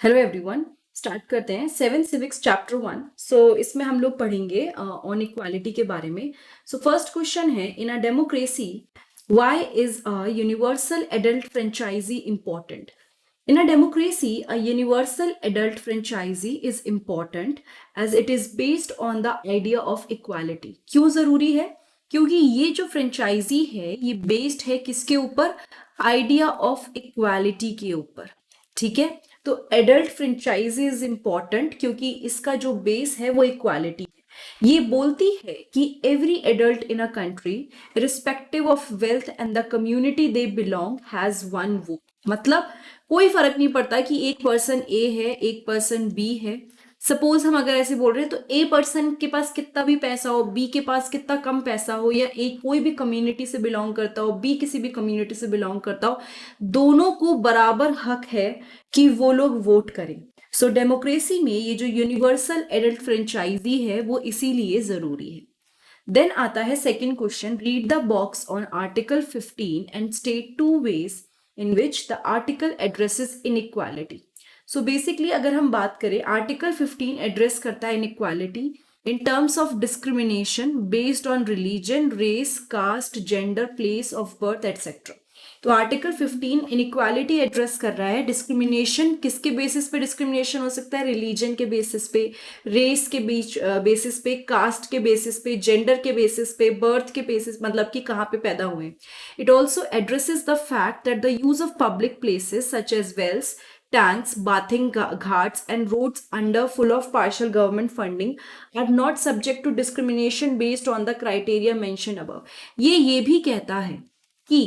Hello everyone. Start करते हैं 7 civics chapter 1। इसमें हम लोग पढ़ेंगे ऑन इक्वालिटी के बारे में। फर्स्ट क्वेश्चन है, in a democracy why is a universal adult franchise important? In a democracy, a universal adult franchisee is important as it is based on the idea of equality. क्यों जरूरी है? क्योंकि ये जो फ्रेंचाइजी है ये based है किसके ऊपर? आइडिया ऑफ इक्वालिटी के ऊपर। ठीक है, तो एडल्ट फ्रेंचाइजी इज इंपॉर्टेंट क्योंकि इसका जो बेस है वो इक्वालिटी है। ये बोलती है कि every adult in a country respective of wealth and the community they belong has one vote. मतलब कोई फर्क नहीं पड़ता कि एक पर्सन ए है एक पर्सन बी है। सपोज हम अगर ऐसे बोल रहे हैं तो ए पर्सन के पास कितना भी पैसा हो, बी के पास कितना कम पैसा हो, या ए कोई भी कम्युनिटी से बिलोंग करता हो, बी किसी भी कम्युनिटी से बिलोंग करता हो, दोनों को बराबर हक है कि वो लोग वोट करें। डेमोक्रेसी में ये जो यूनिवर्सल एडल्ट फ्रेंचाइजी है वो इसीलिए जरूरी है। देन आता है second question, read the box on article 15 and state 2 ways in which the article addresses inequality. Basically अगर हम बात करें, आर्टिकल 15 एड्रेस करता है inequality in terms of discrimination based on religion, race, caste, gender, place of birth etcetera. तो article 15 inequality address कर रहा है। डिस्क्रिमिनेशन किसके बेसिस पे डिस्क्रिमिनेशन हो सकता है? रिलीजन के बेसिस पे, रेस के बेसिस पे, कास्ट के बेसिस पे, जेंडर के बेसिस पे, बर्थ के बेसिस मतलब कि कहाँ पे पैदा हुए। It also addresses the fact that the use of public places such as wells, tanks, bathing ghats and roads under full of partial government funding are not subject to discrimination based on the criteria mentioned above. ये भी कहता है कि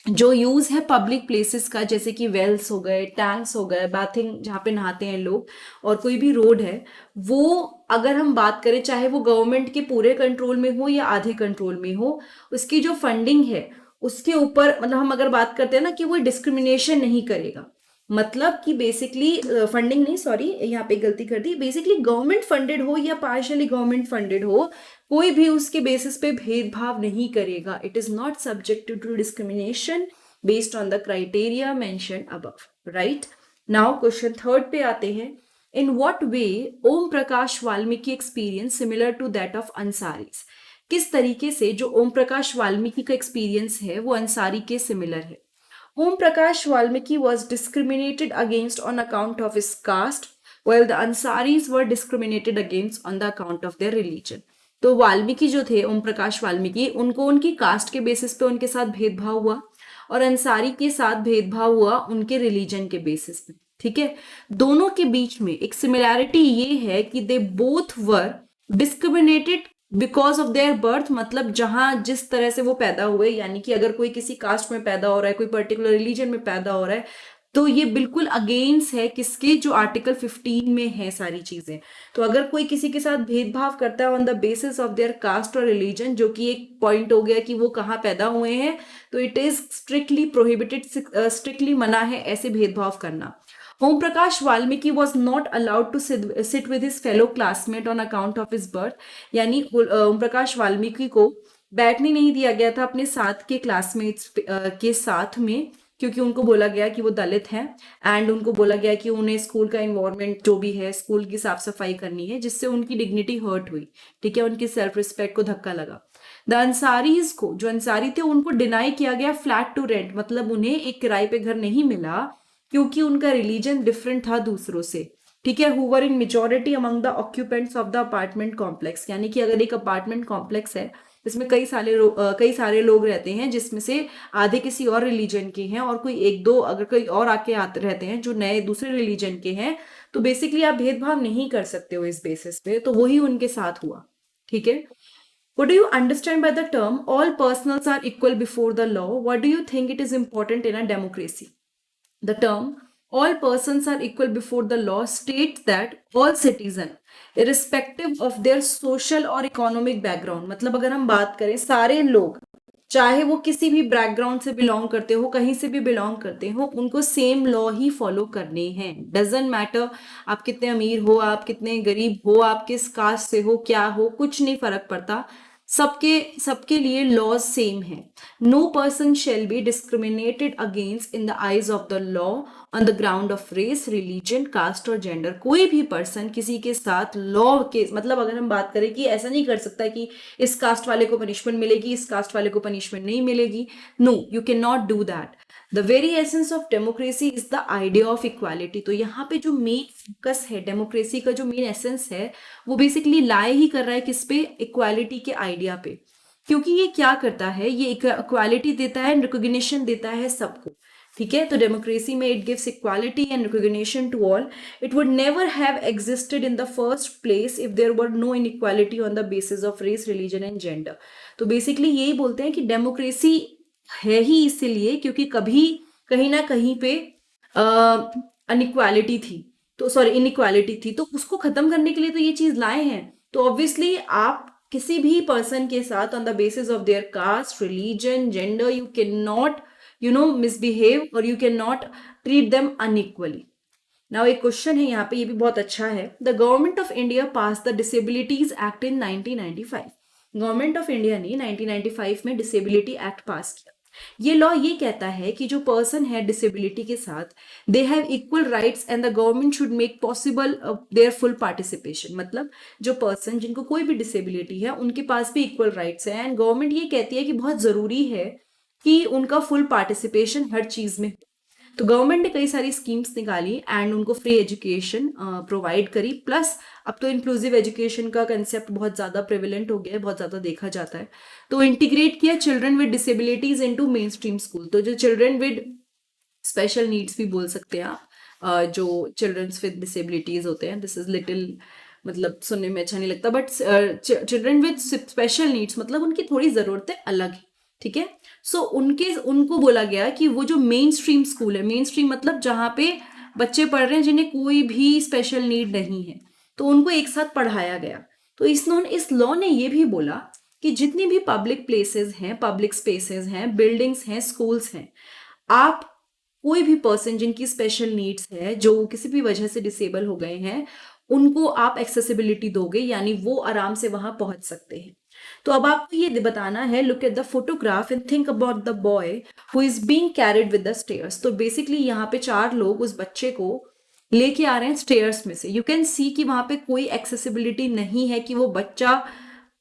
जो use है public places का, जैसे कि वेल्स हो गए, टैंक्स हो गए, बाथिंग जहाँ पे नहाते हैं लोग, और कोई भी रोड है, वो अगर हम बात करें चाहे वो गवर्नमेंट के पूरे कंट्रोल में हो या आधे कंट्रोल में हो, उसकी जो फंडिंग है उसके ऊपर मतलब हम अगर बात करते हैं ना कि वो डिस्क्रिमिनेशन नहीं करेगा। मतलब कि बेसिकली फंडिंग नहीं, सॉरी यहाँ पे गलती कर दी, बेसिकली गवर्नमेंट फंडेड हो या पार्शियली गवर्नमेंट फंडेड हो, कोई भी उसके बेसिस पे भेदभाव नहीं करेगा। It is not subjected to discrimination based on the criteria mention above. Right now question third पे आते हैं, in what way Om Prakash Valmiki experience similar to that of Ansaris? किस तरीके से जो ओम प्रकाश वाल्मीकि का एक्सपीरियंस है वो अंसारी के सिमिलर है। Om Prakash Valmiki was discriminated against on account of his caste, while the Ansaris were discriminated against on the account of their religion. तो वाल्मीकि जो थे, ओम प्रकाश वाल्मीकि, उनको उनकी कास्ट के बेसिस पे उनके साथ भेदभाव हुआ, और अंसारी के साथ भेदभाव हुआ उनके रिलीजन के बेसिस पे। ठीक है, दोनों के बीच में एक सिमिलैरिटी ये है कि they both were discriminated because of their birth, मतलब जहां जिस तरह से वो पैदा हुए, यानी कि अगर कोई किसी कास्ट में पैदा हो रहा है, कोई पर्टिकुलर रिलीजन में पैदा हो रहा है, तो ये बिल्कुल अगेंस्ट है किसके, जो आर्टिकल 15 में है सारी चीजें। तो अगर कोई किसी के साथ भेदभाव करता है on the basis of their cast और रिलीजन, जो कि एक पॉइंट हो गया कि वो कहाँ पैदा हुए हैं, तो it is strictly prohibited, strictly मना है ऐसे भेदभाव करना। Om Prakash Valmiki was not allowed to sit with his fellow classmate on account of his birth. यानी ओम प्रकाश वाल्मीकि को बैठने नहीं दिया गया था अपने साथ के क्लासमेट्स के साथ में, क्योंकि उनको बोला गया कि वो दलित हैं, एंड उनको बोला गया कि उन्हें स्कूल का इन्वायरमेंट जो भी है, स्कूल की साफ सफाई करनी है, जिससे उनकी डिग्निटी हर्ट हुई। ठीक है, उनकी सेल्फ रिस्पेक्ट को धक्का लगा। द अंसारीज को, जो अंसारी थे, उनको डिनाई किया गया फ्लैट टू रेंट, मतलब उन्हें एक किराए पे घर नहीं मिला क्योंकि उनका रिलीजन डिफरेंट था दूसरों से। ठीक है, whoever in majority among the occupants of the apartment complex, यानी कि अगर एक अपार्टमेंट कॉम्प्लेक्स है जिसमें कई सारे लोग रहते हैं, जिसमें से आधे किसी और रिलीजन के हैं और कोई एक दो अगर कोई और आके आते रहते हैं जो नए दूसरे रिलीजन के हैं, तो बेसिकली आप भेदभाव नहीं कर सकते हो इस बेसिस पे। तो वही उनके साथ हुआ। ठीक है, what do you understand by the term all personals are equal before the law? What do you think it is important in a democracy? The term all persons are equal before the law states that all citizens, irrespective of their social और economic background, मतलब अगर हम बात करें सारे लोग, चाहे वो किसी भी बैकग्राउंड से बिलोंग करते हो, कहीं से भी बिलोंग करते हो, उनको सेम लॉ ही फॉलो करने हैं। डजेंट मैटर आप कितने अमीर हो, आप कितने गरीब हो, आप किस कास्ट से हो, क्या हो, कुछ नहीं फर्क पड़ता। सबके सबके लिए लॉज सेम है। No person shall be discriminated against in the eyes of the law on the ground of race, religion, caste और जेंडर। कोई भी पर्सन किसी के साथ लॉ के मतलब अगर हम बात करें कि ऐसा नहीं कर सकता कि इस कास्ट वाले को पनिशमेंट मिलेगी, इस कास्ट वाले को पनिशमेंट नहीं मिलेगी। No, you can not do that. The very essence of democracy is the idea of equality. तो यहाँ पे जो मेन फोकस है डेमोक्रेसी का, जो मेन एसेंस है, वो बेसिकली लाए ही कर रहा है किस पे? इक्वालिटी के आइडिया पे। क्योंकि ये क्या करता है, ये इक्वालिटी देता है, रिकॉग्निशन देता है सबको। ठीक है, तो डेमोक्रेसी में it gives equality and recognition to all. It would never have existed in the first place if there were no inequality on the basis of race, religion and gender. तो basically यही बोलते हैं कि democracy है ही इसीलिए क्योंकि कभी कहीं ना कहीं पे अनइक्वालिटी थी, तो सॉरी इनइक्वालिटी थी, तो उसको खत्म करने के लिए तो ये चीज लाए हैं। तो ऑब्वियसली आप किसी भी पर्सन के साथ on the basis of their caste, religion, gender, you can not misbehave और you can not treat them unequally. Now एक क्वेश्चन है यहाँ पे, ये भी बहुत अच्छा है। The government of India passed the disabilities act in 1995। Government of India ने 1995 में डिसेबिलिटी एक्ट पास किया। ये लॉ ये कहता है कि जो पर्सन है डिसेबिलिटी के साथ, they have equal rights and the government should make possible there full participation. मतलब जो पर्सन जिनको कोई भी डिसेबिलिटी है उनके पास भी इक्वल राइट्स है, एंड गवर्नमेंट ये कहती है कि बहुत जरूरी है कि उनका फुल पार्टिसिपेशन हर चीज में। तो गवर्नमेंट ने कई सारी स्कीम्स निकाली एंड उनको फ्री एजुकेशन प्रोवाइड करी। प्लस अब तो इंक्लूसिव एजुकेशन का कंसेप्ट बहुत ज़्यादा प्रेवलेंट हो गया है, बहुत ज़्यादा देखा जाता है। तो इंटीग्रेट किया children with disabilities into main stream school. तो जो चिल्ड्रन विद स्पेशल नीड्स भी बोल सकते हैं आप, जो चिल्ड्रंस विद डिसेबिलिटीज होते हैं, दिस इज लिटिल मतलब सुनने में अच्छा नहीं लगता, but children with special needs मतलब उनकी थोड़ी ज़रूरतें अलग है। ठीक है, सो उनको बोला गया कि वो जो मेन स्ट्रीम स्कूल है, मेन स्ट्रीम मतलब जहाँ पे बच्चे पढ़ रहे हैं जिन्हें कोई भी स्पेशल नीड नहीं है, तो उनको एक साथ पढ़ाया गया। तो इस लॉ ने ये भी बोला कि जितनी भी पब्लिक प्लेसेस हैं, पब्लिक स्पेसेस हैं, बिल्डिंग्स हैं, स्कूल्स हैं, आप कोई भी पर्सन जिनकी स्पेशल नीड्स है, जो किसी भी वजह से डिसेबल हो गए हैं, उनको आप एक्सेसिबिलिटी दोगे, यानी वो आराम से वहां पहुंच सकते हैं। तो अब आपको ये बताना है, look at the photograph and think about the boy who is being carried with the stairs. तो बेसिकली यहाँ पे 4 लोग उस बच्चे को लेके आ रहे हैं स्टेयर्स में से। यू कैन सी कि वहां पे कोई एक्सेसिबिलिटी नहीं है कि वो बच्चा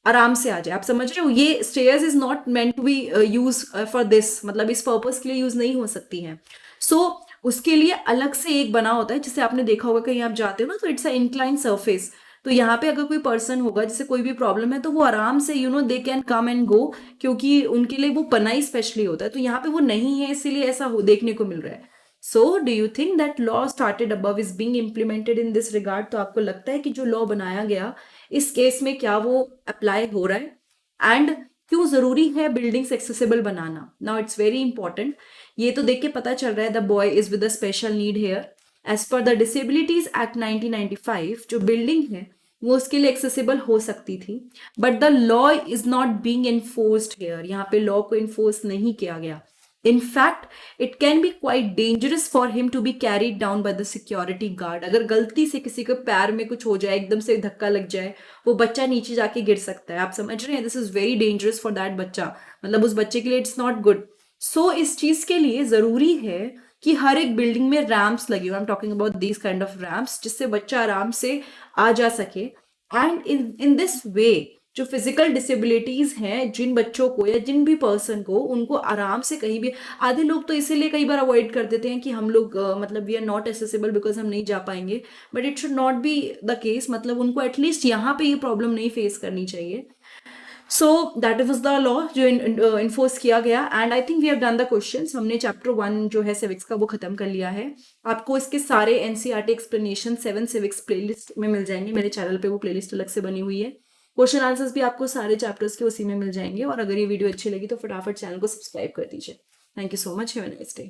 आराम से आ जाए। आप समझ रहे हो, ये stairs is not meant to be use for this, मतलब इस पर्पज के लिए यूज नहीं हो सकती हैं। सो उसके लिए अलग से एक बना होता है, जिसे आपने देखा होगा कहीं आप जाते हो ना, तो इट्स अ इंक्लाइन सरफेस। तो यहाँ पे अगर कोई पर्सन होगा जिसे कोई भी प्रॉब्लम है, तो वो आराम से they can come and go, क्योंकि उनके लिए वो बना ही स्पेशली होता है। तो यहाँ पे वो नहीं है, इसीलिए ऐसा देखने को मिल रहा है। So do you think that law started above is being implemented in this regard? तो आपको लगता है कि जो लॉ बनाया गया इस केस में क्या वो अप्लाई हो रहा है? एंड क्यों जरूरी है बिल्डिंग्स एक्सेसिबल बनाना? Now it's very important. ये तो देख के पता चल रहा है the boy is with a special need here. As per the disabilities act 1995, जो बिल्डिंग है वो उसके लिए एक्सेसिबल हो सकती थी, but the law is not being enforced here. यहाँ पे लॉ को इन्फोर्स नहीं किया गया। In fact, it can be quite dangerous for him to be carried down by the security guard. अगर गलती से किसी के पैर में कुछ हो जाए, एकदम से धक्का लग जाए, वो बच्चा नीचे जाके गिर सकता है। आप समझ रहे हैं, this is very dangerous for that बच्चा, मतलब उस बच्चे के लिए इट्स नॉट गुड। सो इस चीज के लिए जरूरी है कि हर एक बिल्डिंग में रैम्प्स लगे हो। I am talking about this kind of ramps, जिससे बच्चा आराम से आ जा सके। एंड इन दिस वे जो फिजिकल डिसेबिलिटीज हैं, जिन बच्चों को या जिन भी पर्सन को, उनको आराम से कहीं भी, आधे लोग तो इसीलिए कई बार अवॉइड कर देते हैं कि हम लोग मतलब we are not accessible because हम नहीं जा पाएंगे, but it should not be the case. मतलब उनको एटलीस्ट यहाँ पे ये प्रॉब्लम नहीं फेस करनी चाहिए। So that was the law जो इन्फोर्स किया गया। And I think we have done the questions. हमने चैप्टर 1 जो है सिविक्स का वो खत्म कर लिया है। आपको इसके सारे एनसीईआरटी एक्सप्लेनेशन 7 सिविक्स प्लेलिस्ट में मिल जाएंगे। मेरे चैनल पे वो प्लेलिस्ट अलग से बनी हुई है। क्वेश्चन आंसर्स भी आपको सारे चैप्टर्स के उसी में मिल जाएंगे। और अगर ये वीडियो अच्छी लगी तो फटाफट चैनल को सब्सक्राइब कर दीजिए। Thank you so much, have a nice day.